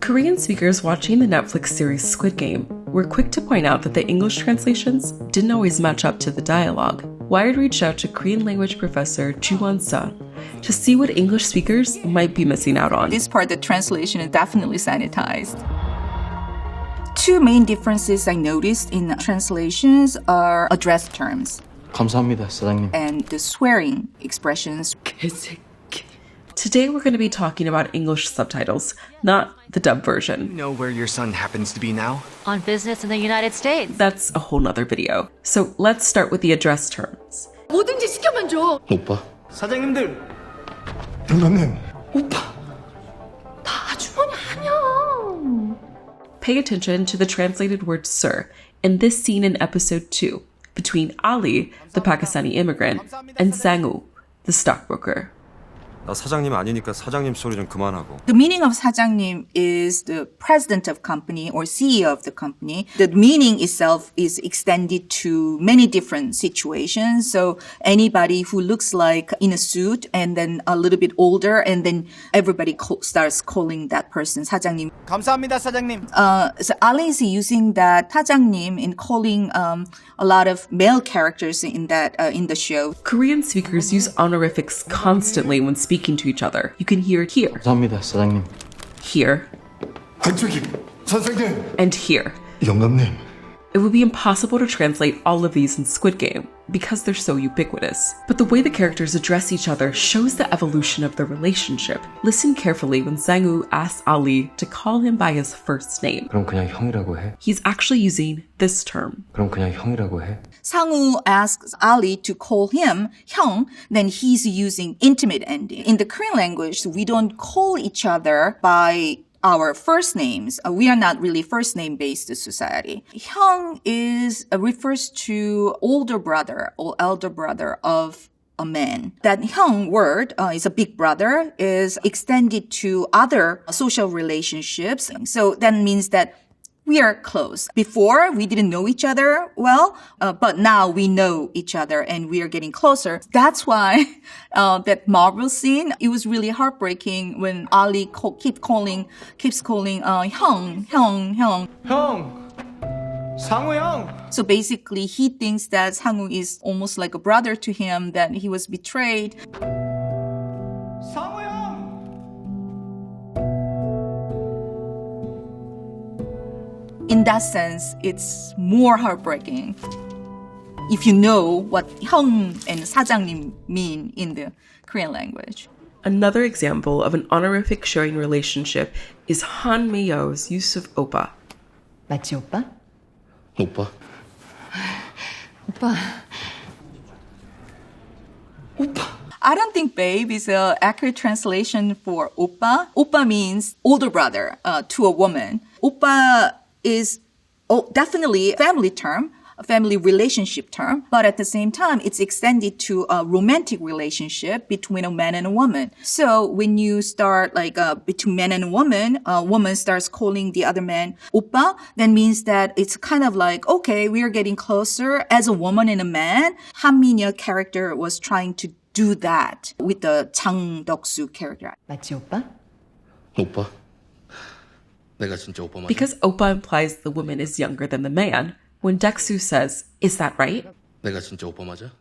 Korean speakers watching the Netflix series Squid Game were quick to point out that the English translations didn't always match up to the dialogue. Wired reached out to Korean language professor Joowon Suh to see what English speakers might be missing out on. This part, the translation is definitely sanitized. Two main differences I noticed in translations are address terms. 감사합니다, 사장님. And the swearing expressions. Today we're going to be talking about English subtitles, not the dub version. You know where your son happens to be now? On business in the United States. That's a whole nother video. So let's start with the address terms. 뭐든지 시켜만 줘. 오빠. 사장님들! 영감님. 다 아주머니 아니야. Pay attention to the translated word sir in this scene in episode 2 between Ali, the Pakistani immigrant, and Sang-woo, the stockbroker. 나 사장님 아니니까 사장님 소리 좀 그만하고. The meaning of 사장님 is the president of company or CEO of the company. The meaning itself is extended to many different situations. So anybody who looks like in a suit and then a little bit older and then everybody starts calling that person 사장님. 감사합니다, 사장님. So Ali is using that 사장님 in calling a lot of male characters in the show. Korean speakers use honorifics constantly when speaking to each other. You can hear it here, 감사합니다, 사장님. here, 저기, 선생님. and here. 영감님. It would be impossible to translate all of these in Squid Game because they're so ubiquitous. But the way the characters address each other shows the evolution of their relationship. Listen carefully when Sang-woo asks Ali to call him by his first name. 그럼 그냥 형이라고 해. He's actually using this term. 그럼 그냥 형이라고 해. Sang-woo asks Ali to call him 형, then he's using intimate ending. In the Korean language, we don't call each other by our first names. We are not really first name based society. 형 refers to older brother or elder brother of a man. That 형 word is a big brother, is extended to other social relationships. So that means that we are close. Before, we didn't know each other well, but now we know each other and we are getting closer. That's why that marble scene, it was really heartbreaking when Ali keeps calling 형. 형! 상우 형! So basically, he thinks that Sang-woo is almost like a brother to him, that he was betrayed. 상우 형! In that sense, it's more heartbreaking if you know what 형 and 사장님 mean in the Korean language. Another example of an honorific sharing relationship is Han Mi-yo's use of oppa. 맞지, 오빠? 오빠. 오빠. I don't think babe is an accurate translation for oppa. Oppa means older brother to a woman. Oppa is definitely a family term, a family relationship term, but at the same time, it's extended to a romantic relationship between a man and a woman. So when you start between man and a woman starts calling the other man oppa, that means that it's kind of like, okay, we are getting closer as a woman and a man. Han Min-yo character was trying to do that with the Chang Deok-soo character. 맞지, 오빠? 오빠. 내가 진짜 오빠 맞아? Because oppa implies the woman is younger than the man, when Deok-soo says, "Is that right?" 내가 진짜 오빠 맞아?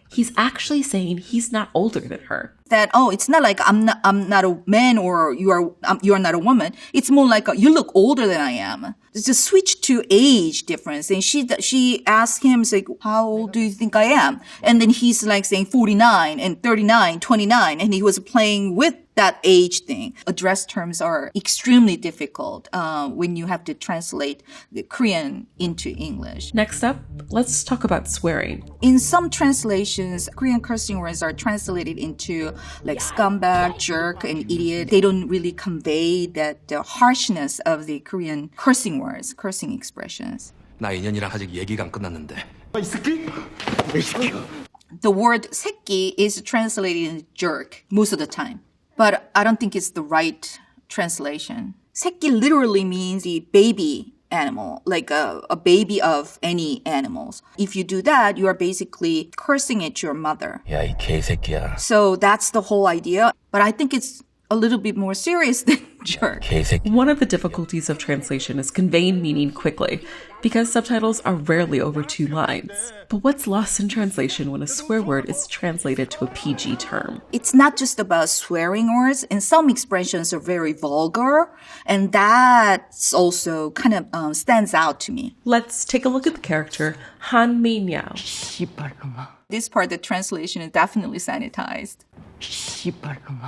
he's actually saying he's not older than her. That, it's not like I'm not a man or you are not a woman. It's more like you look older than I am. It's a switch to age difference. And she asked him, like, how old do you think I am? And then he's like saying 49 and 39, 29. And he was playing with that age thing. Address terms are extremely difficult when you have to translate the Korean into English. Next up, let's talk about swearing. In some translations, Korean cursing words are translated into like scumbag, jerk, and idiot. They don't really convey that the harshness of the Korean cursing words, cursing expressions. 나 인연이랑 아직 얘기가 안 끝났는데. 이 새끼! 이 새끼! The word 새끼 is translated in jerk most of the time. But I don't think it's the right translation. 새끼 literally means the baby animal, like a baby of any animals. If you do that, you are basically cursing at your mother. 야, 이 개새끼야. So that's the whole idea. But I think it's a little bit more serious than jerk. One of the difficulties of translation is conveying meaning quickly, because subtitles are rarely over 2 lines. But what's lost in translation when a swear word is translated to a PG term? It's not just about swearing words, and some expressions are very vulgar, and that's also kind of stands out to me. Let's take a look at the character Han Mei-Miao. This part, the translation is definitely sanitized.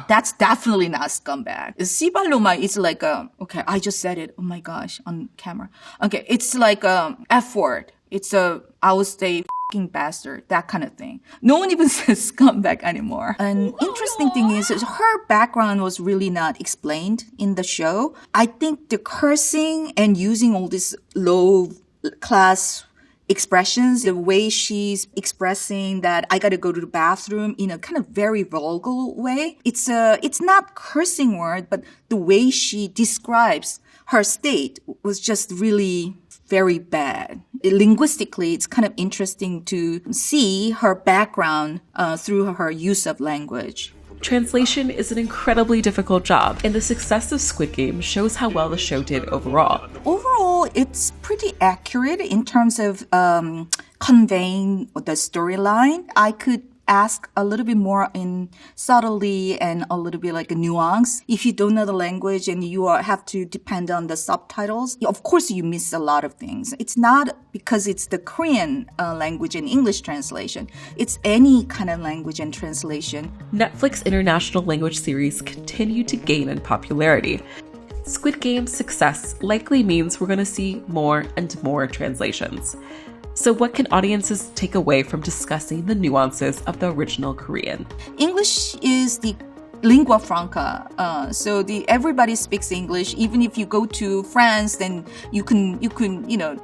That's definitely not scumbag. Sibaloma is like okay, I just said it. Oh my gosh, on camera. Okay, it's like a F word. It's I would say fucking bastard, that kind of thing. No one even says scumbag anymore. An interesting thing is her background was really not explained in the show. I think the cursing and using all these low class expressions, the way she's expressing that I gotta go to the bathroom in a kind of very vulgar way. It's not cursing word, but the way she describes her state was just really very bad. Linguistically, it's kind of interesting to see her background through her use of language. Translation is an incredibly difficult job, and the success of Squid Game shows how well the show did overall. Overall, it's pretty accurate in terms of conveying the storyline. I could ask a little bit more in subtlety and a little bit like a nuance. If you don't know the language and you have to depend on the subtitles, of course you miss a lot of things. It's not because it's the Korean language and English translation. It's any kind of language and translation. Netflix international language series continue to gain in popularity. Squid Game's success likely means we're going to see more and more translations. So what can audiences take away from discussing the nuances of the original Korean? English is the lingua franca. So everybody speaks English. Even if you go to France, then you can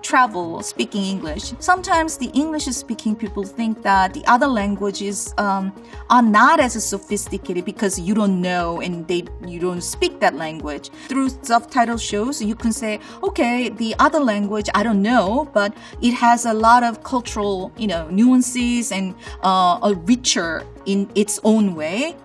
travel speaking English. Sometimes the English speaking people think that the other languages are not as sophisticated because you don't know and you don't speak that language. Through subtitle shows, you can say, okay, the other language I don't know, but it has a lot of cultural nuances and richer in its own way.